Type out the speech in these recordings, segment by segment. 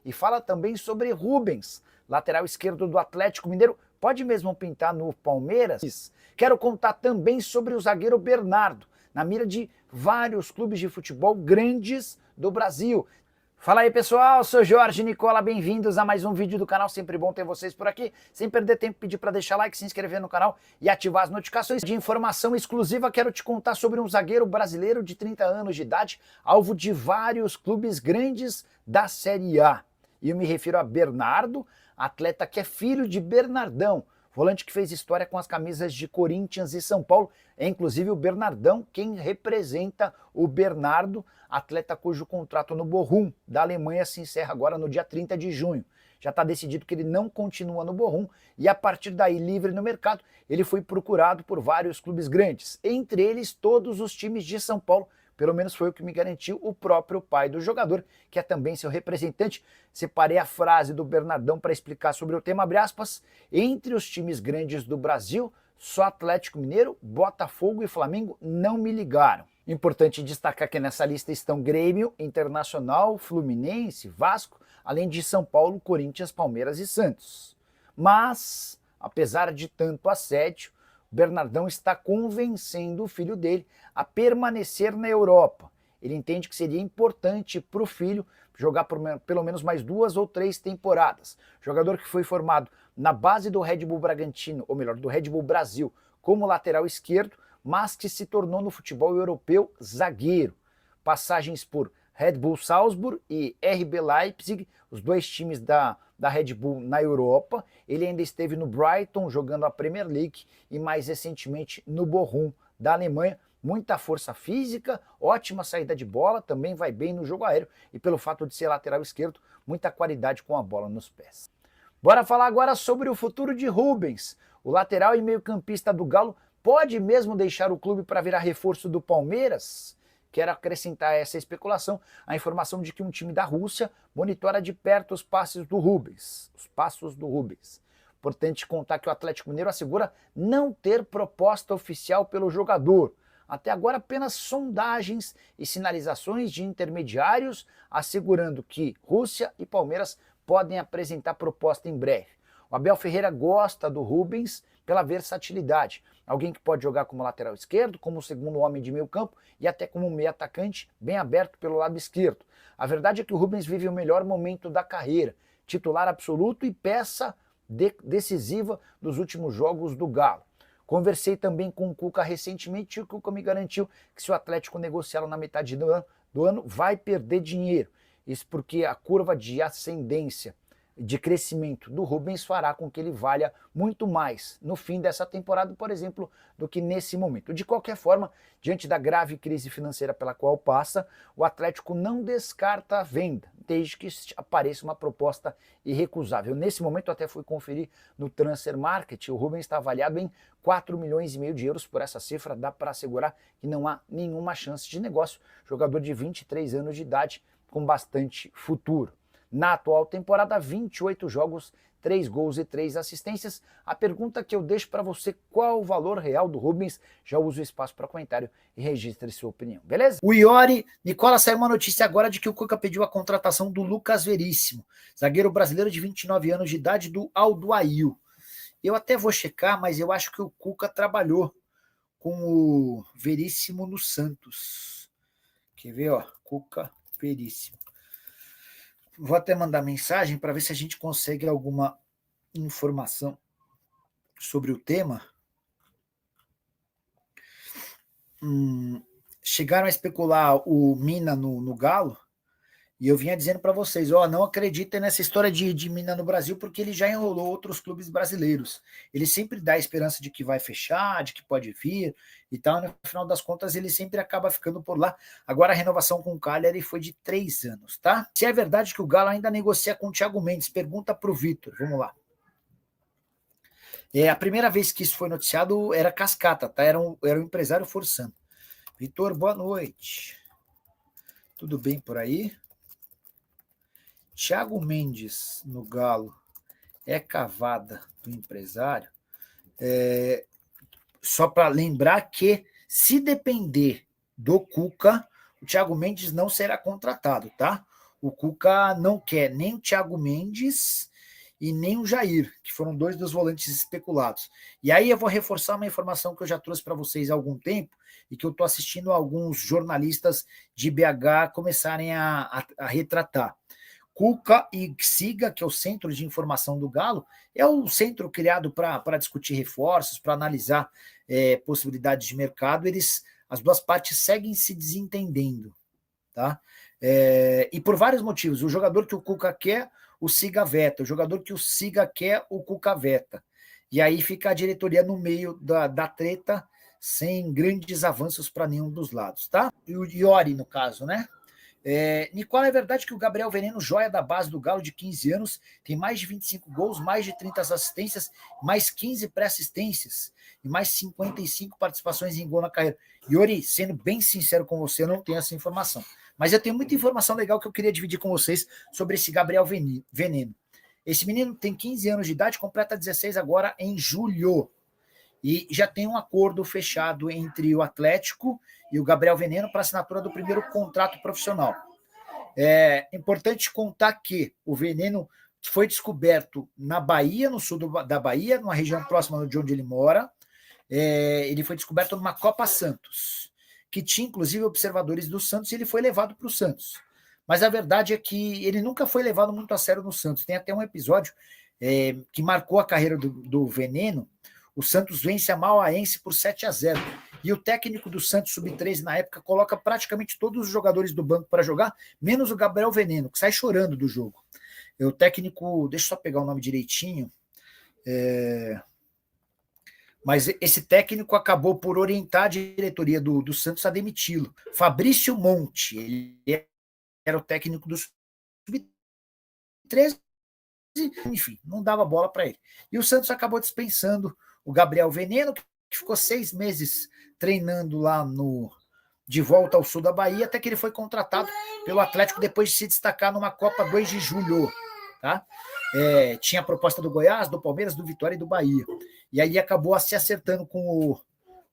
e fala também sobre Rubens, lateral esquerdo do Atlético Mineiro, pode mesmo pintar no Palmeiras. Quero contar também sobre o zagueiro Bernardo, na mira de vários clubes de futebol grandes do Brasil. Fala aí pessoal, sou Jorge Nicola, bem-vindos a mais um vídeo do canal, sempre bom ter vocês por aqui. Sem perder tempo, pedir para deixar like, se inscrever no canal e ativar as notificações. De informação exclusiva, quero te contar sobre um zagueiro brasileiro de 30 anos de idade, alvo de vários clubes grandes da Série A. E eu me refiro a Bernardo, atleta que é filho de Bernardão, volante que fez história com as camisas de Corinthians e São Paulo. É inclusive o Bernardão quem representa o Bernardo, atleta cujo contrato no Bochum da Alemanha se encerra agora no dia 30 de junho. Já está decidido que ele não continua no Bochum e a partir daí, livre no mercado, ele foi procurado por vários clubes grandes, entre eles todos os times de São Paulo. Pelo menos foi o que me garantiu o próprio pai do jogador, que é também seu representante. Separei a frase do Bernardão para explicar sobre o tema, abre aspas, entre os times grandes do Brasil, só Atlético Mineiro, Botafogo e Flamengo não me ligaram. Importante destacar que nessa lista estão Grêmio, Internacional, Fluminense, Vasco, além de São Paulo, Corinthians, Palmeiras e Santos. Mas, apesar de tanto assédio, Bernardão está convencendo o filho dele a permanecer na Europa. Ele entende que seria importante para o filho jogar por pelo menos mais 2 ou 3 temporadas. Jogador que foi formado na base do Red Bull Bragantino, ou melhor, do Red Bull Brasil, como lateral esquerdo, mas que se tornou no futebol europeu zagueiro. Passagens por Red Bull Salzburg e RB Leipzig, os dois times da Red Bull na Europa. Ele ainda esteve no Brighton jogando a Premier League e mais recentemente no Bochum da Alemanha. Muita força física, ótima saída de bola, também vai bem no jogo aéreo e pelo fato de ser lateral esquerdo, muita qualidade com a bola nos pés. Bora falar agora sobre o futuro de Rubens. O lateral e meio-campista do Galo pode mesmo deixar o clube para virar reforço do Palmeiras? Quero acrescentar a essa especulação a informação de que um time da Rússia monitora de perto os passos do Rubens. Importante contar que o Atlético Mineiro assegura não ter proposta oficial pelo jogador. Até agora apenas sondagens e sinalizações de intermediários assegurando que Rússia e Palmeiras podem apresentar proposta em breve. O Abel Ferreira gosta do Rubens pela versatilidade. Alguém que pode jogar como lateral esquerdo, como segundo homem de meio campo e até como meio atacante, bem aberto pelo lado esquerdo. A verdade é que o Rubens vive o melhor momento da carreira, titular absoluto e peça decisiva dos últimos jogos do Galo. Conversei também com o Cuca recentemente e o Cuca me garantiu que se o Atlético negociá-lo na metade do ano, vai perder dinheiro. Isso porque a curva de ascendência, de crescimento do Rubens fará com que ele valha muito mais no fim dessa temporada, por exemplo, do que nesse momento. De qualquer forma, diante da grave crise financeira pela qual passa, o Atlético não descarta a venda, desde que apareça uma proposta irrecusável. Nesse momento, até fui conferir no Transfer Market, o Rubens está avaliado em 4,5 milhões de euros. Por essa cifra, dá para assegurar que não há nenhuma chance de negócio. Jogador de 23 anos de idade, com bastante futuro. Na atual temporada, 28 jogos, 3 gols e 3 assistências. A pergunta que eu deixo para você, qual o valor real do Rubens? Já uso o espaço para comentário e registre sua opinião, beleza? O Iori, Nicola, saiu uma notícia agora de que o Cuca pediu a contratação do Lucas Veríssimo, zagueiro brasileiro de 29 anos de idade do Alduail. Eu até vou checar, mas eu acho que o Cuca trabalhou com o Veríssimo no Santos. Quer ver, ó? Cuca Veríssimo. Vou até mandar mensagem para ver se a gente consegue alguma informação sobre o tema. Chegaram a especular o Mina no Galo, e eu vinha dizendo para vocês, não acreditem nessa história de Mina no Brasil, porque ele já enrolou outros clubes brasileiros. Ele sempre dá a esperança de que vai fechar, de que pode vir e tal, no final das contas ele sempre acaba ficando por lá. Agora a renovação com o Cagliari foi de 3 anos, tá? Se é verdade que o Galo ainda negocia com o Thiago Mendes, pergunta para o Vitor, vamos lá. A primeira vez que isso foi noticiado era cascata, tá? Era um empresário forçando. Vitor, boa noite. Tudo bem por aí? Thiago Mendes no Galo é cavada do empresário. Só para lembrar que, se depender do Cuca, o Thiago Mendes não será contratado, tá? o Cuca não quer nem o Thiago Mendes e nem o Jair, que foram 2 dos volantes especulados. E aí eu vou reforçar uma informação que eu já trouxe para vocês há algum tempo e que eu estou assistindo alguns jornalistas de BH começarem a retratar. Cuca e Siga, que é o Centro de Informação do Galo, é o centro criado para discutir reforços, para analisar possibilidades de mercado. As duas partes seguem se desentendendo, tá? E por vários motivos. O jogador que o Cuca quer, o Siga veta. O jogador que o Siga quer, o Cuca veta. E aí fica a diretoria no meio da treta, sem grandes avanços para nenhum dos lados, tá? E o Iori, no caso, né? Nicola, é verdade que o Gabriel Veneno, joia da base do Galo de 15 anos, tem mais de 25 gols, mais de 30 assistências, mais 15 pré-assistências e mais 55 participações em gol na carreira. Iori, sendo bem sincero com você, eu não tenho essa informação. Mas eu tenho muita informação legal que eu queria dividir com vocês sobre esse Gabriel Veneno. Esse menino tem 15 anos de idade, completa 16 agora em julho. E já tem um acordo fechado entre o Atlético e o Gabriel Veneno para assinatura do primeiro contrato profissional. É importante contar que o Veneno foi descoberto na Bahia, no sul da Bahia, numa região próxima de onde ele mora. Ele foi descoberto numa Copa Santos, que tinha inclusive observadores do Santos, e ele foi levado para o Santos. Mas a verdade é que ele nunca foi levado muito a sério no Santos. Tem até um episódio que marcou a carreira do Veneno. O Santos vence a Mauaense por 7-0. E o técnico do Santos Sub-13 na época coloca praticamente todos os jogadores do banco para jogar, menos o Gabriel Veneno, que sai chorando do jogo. O técnico, deixa eu só pegar o nome direitinho, mas esse técnico acabou por orientar a diretoria do Santos a demiti-lo. Fabrício Monte, ele era o técnico do Sub-13, enfim, não dava bola para ele. E o Santos acabou dispensando o Gabriel Veneno, que ficou 6 meses treinando lá de volta ao sul da Bahia, até que ele foi contratado pelo Atlético depois de se destacar numa Copa 2 de julho. Tá? Tinha a proposta do Goiás, do Palmeiras, do Vitória e do Bahia. E aí acabou se acertando com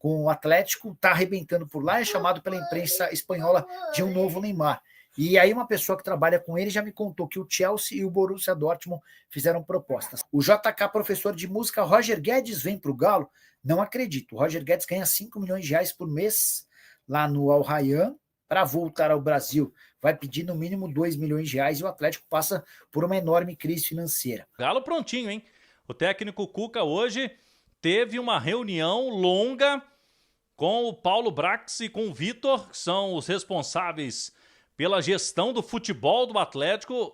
o Atlético, está arrebentando por lá, é chamado pela imprensa espanhola de um novo Neymar. E aí uma pessoa que trabalha com ele já me contou que o Chelsea e o Borussia Dortmund fizeram propostas. O JK, professor de música, Roger Guedes, vem para o Galo? Não acredito. O Roger Guedes ganha 5 milhões de reais por mês lá no Al Rayyan. Para voltar ao Brasil, vai pedir no mínimo 2 milhões de reais e o Atlético passa por uma enorme crise financeira. Galo prontinho, hein? O técnico Cuca hoje teve uma reunião longa com o Paulo Brax e com o Vitor, que são os responsáveis pela gestão do futebol do Atlético.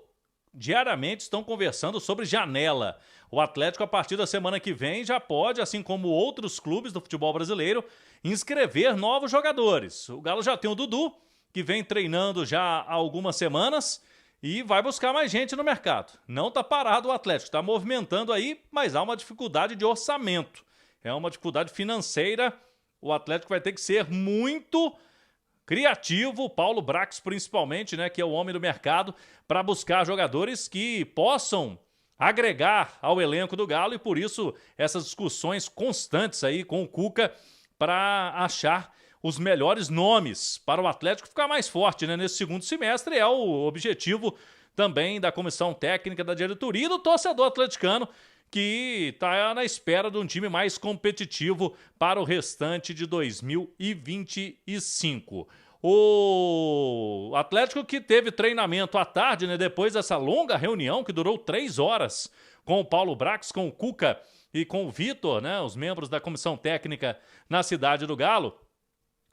Diariamente estão conversando sobre janela. O Atlético, a partir da semana que vem, já pode, assim como outros clubes do futebol brasileiro, inscrever novos jogadores. O Galo já tem o Dudu, que vem treinando já há algumas semanas e vai buscar mais gente no mercado. Não está parado o Atlético, está movimentando aí, mas há uma dificuldade de orçamento. É uma dificuldade financeira. O Atlético vai ter que ser muito criativo, o Paulo Brax principalmente, né, que é o homem do mercado, para buscar jogadores que possam agregar ao elenco do Galo, e por isso essas discussões constantes aí com o Cuca para achar os melhores nomes para o Atlético ficar mais forte, né, nesse segundo semestre. É o objetivo também da comissão técnica, da diretoria e do torcedor atleticano, que está na espera de um time mais competitivo para o restante de 2025. O Atlético, que teve treinamento à tarde, né, depois dessa longa reunião que durou 3 horas com o Paulo Brax, com o Cuca e com o Vitor, né, os membros da comissão técnica na cidade do Galo.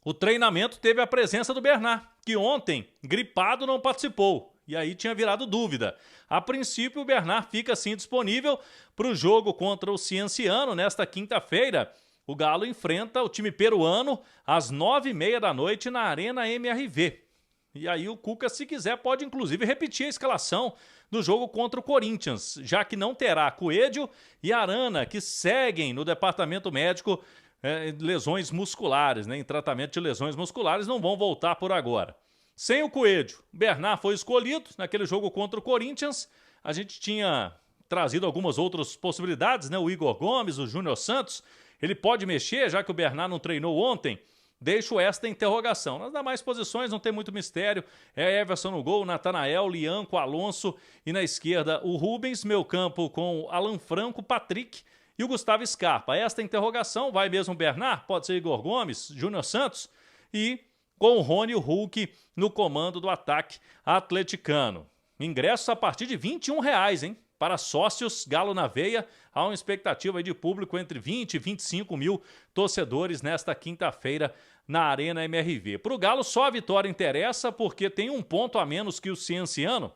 O treinamento teve a presença do Bernard, que ontem, gripado, não participou. E aí tinha virado dúvida. A princípio, o Bernard fica sim disponível para o jogo contra o Cienciano nesta quinta-feira. O Galo enfrenta o time peruano às 9h30 da noite na Arena MRV. E aí o Cuca, se quiser, pode inclusive repetir a escalação do jogo contra o Corinthians, já que não terá Coelho e Arana, que seguem no departamento médico lesões musculares, né? Em tratamento de lesões musculares, não vão voltar por agora. Sem o Coelho, Bernard foi escolhido naquele jogo contra o Corinthians. A gente tinha trazido algumas outras possibilidades, né? O Igor Gomes, o Júnior Santos. Ele pode mexer, já que o Bernard não treinou ontem. deixo esta interrogação. Nas demais posições não tem muito mistério, é Everson no gol, Natanael, Lianco, Alonso e na esquerda o Rubens, meio campo com Alan Franco, Patrick e o Gustavo Scarpa. Esta interrogação, vai mesmo o Bernard, pode ser Igor Gomes, Júnior Santos e com o Rony e o Hulk no comando do ataque atleticano. Ingressos a partir de R$ 21, hein? Para sócios, Galo na veia, há uma expectativa aí de público entre 20 e 25 mil torcedores nesta quinta-feira na Arena MRV. Para o Galo, só a vitória interessa porque tem um ponto a menos que o Cienciano.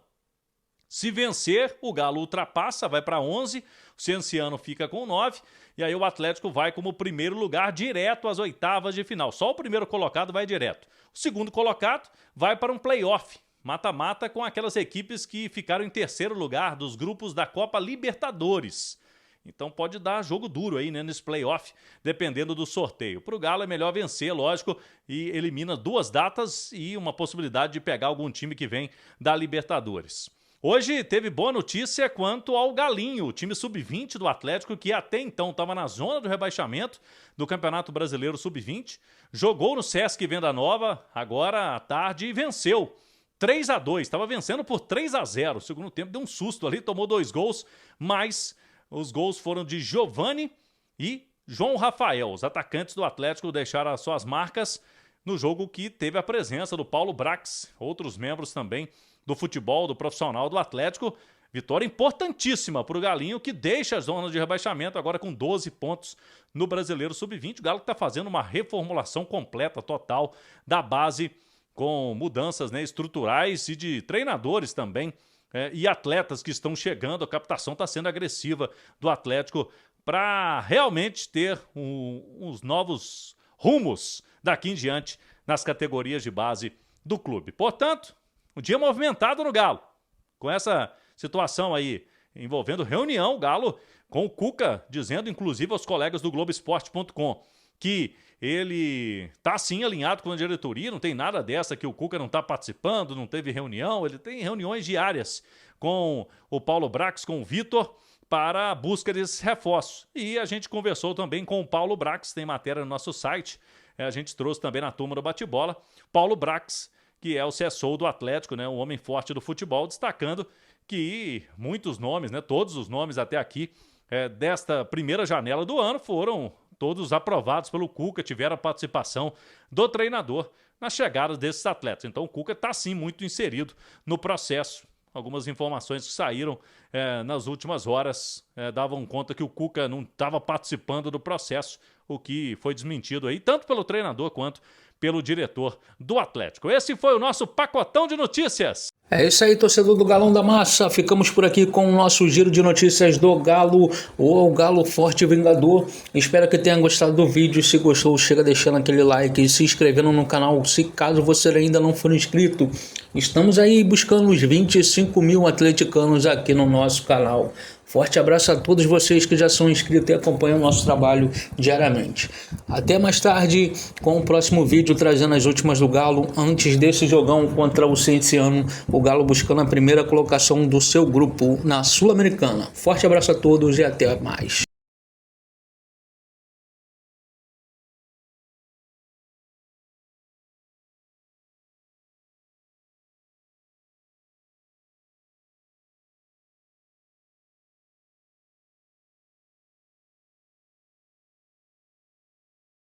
Se vencer, o Galo ultrapassa, vai para 11, o Cienciano fica com 9, e aí o Atlético vai como primeiro lugar direto às oitavas de final. Só o primeiro colocado vai direto. O segundo colocado vai para um play-off, mata-mata com aquelas equipes que ficaram em terceiro lugar dos grupos da Copa Libertadores. Então pode dar jogo duro aí, né, nesse play-off, dependendo do sorteio. Para o Galo é melhor vencer, lógico, e elimina 2 datas e uma possibilidade de pegar algum time que vem da Libertadores. Hoje teve boa notícia quanto ao Galinho, o time sub-20 do Atlético, que até então estava na zona do rebaixamento do Campeonato Brasileiro Sub-20. Jogou no Sesc Venda Nova, agora à tarde, e venceu 3-2. Estava vencendo por 3-0. O segundo tempo deu um susto ali, tomou 2 gols, mas os gols foram de Giovani e João Rafael. Os atacantes do Atlético deixaram as suas marcas no jogo que teve a presença do Paulo Brax, outros membros também do futebol, do profissional do Atlético. Vitória importantíssima para o Galinho, que deixa a zona de rebaixamento agora com 12 pontos no Brasileiro Sub-20. O Galo está fazendo uma reformulação completa, total, da base, com mudanças, né, estruturais e de treinadores também, e atletas que estão chegando. A captação está sendo agressiva do Atlético para realmente ter uns novos rumos daqui em diante nas categorias de base do clube. Portanto, um dia movimentado no Galo, com essa situação aí envolvendo reunião, o Galo com o Cuca dizendo, inclusive aos colegas do Globoesporte.com, que ele está sim alinhado com a diretoria, não tem nada dessa que o Cuca não está participando, não teve reunião, ele tem reuniões diárias com o Paulo Brax, com o Vitor, para a busca desses reforços. E a gente conversou também com o Paulo Brax, tem matéria no nosso site, a gente trouxe também na turma do Bate-Bola, Paulo Brax, que é o CSO do Atlético, né, um homem forte do futebol, destacando que muitos nomes, né, todos os nomes até aqui desta primeira janela do ano foram todos aprovados pelo Cuca, tiveram a participação do treinador nas chegadas desses atletas. Então o Cuca está sim muito inserido no processo. Algumas informações que saíram nas últimas horas davam conta que o Cuca não estava participando do processo, o que foi desmentido aí, tanto pelo treinador quanto pelo diretor do Atlético. Esse foi o nosso pacotão de notícias. É isso aí, torcedor do Galão da Massa. Ficamos por aqui com o nosso giro de notícias do Galo, ou Galo Forte Vingador. Espero que tenha gostado do vídeo. Se gostou, chega deixando aquele like e se inscrevendo no canal, se caso você ainda não for inscrito. Estamos aí buscando os 25 mil atleticanos aqui no nosso canal. Forte abraço a todos vocês que já são inscritos e acompanham o nosso trabalho diariamente. Até mais tarde com o próximo vídeo trazendo as últimas do Galo antes desse jogão contra o Cienciano. O Galo buscando a primeira colocação do seu grupo na Sul-Americana. Forte abraço a todos e até mais.